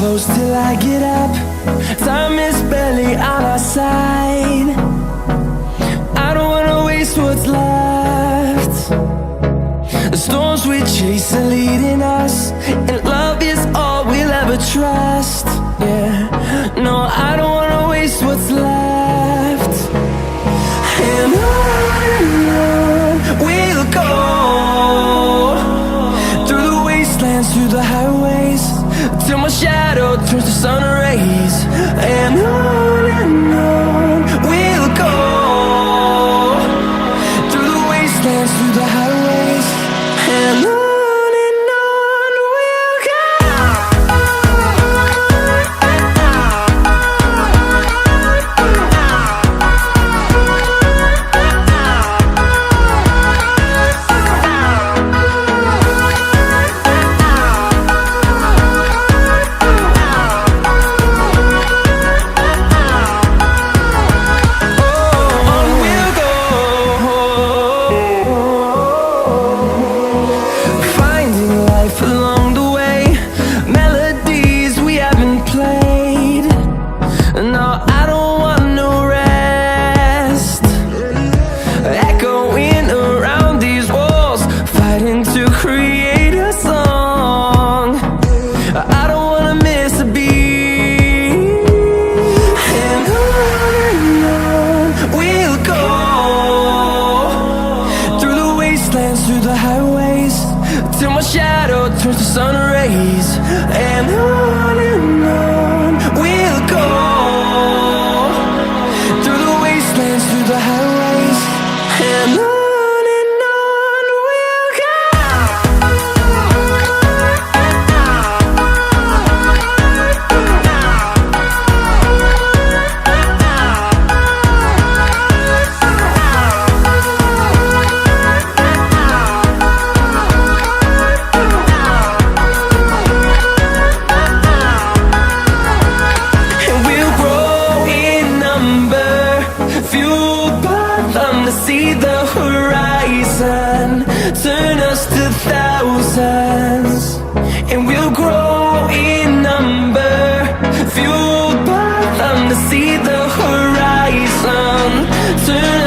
close till I get up. Time is barely on our side. I don't wanna waste what's left. The storms we chase are leading us, and love is all we'll ever trust. Yeah, no, I don't wanna waste what's left. And on we'll go, through the wastelands, through the highways, till my shadow turns to sun rays. And on we'll go, through the wastelands, through the highways, and on we'll go. Through the highways, till my shadow turns to sun rays. And on we'll go, through the wastelands, through the highways, and on we'll go. See the horizon turn us to thousands, and we'll grow in number, fueled by them to see the horizon turn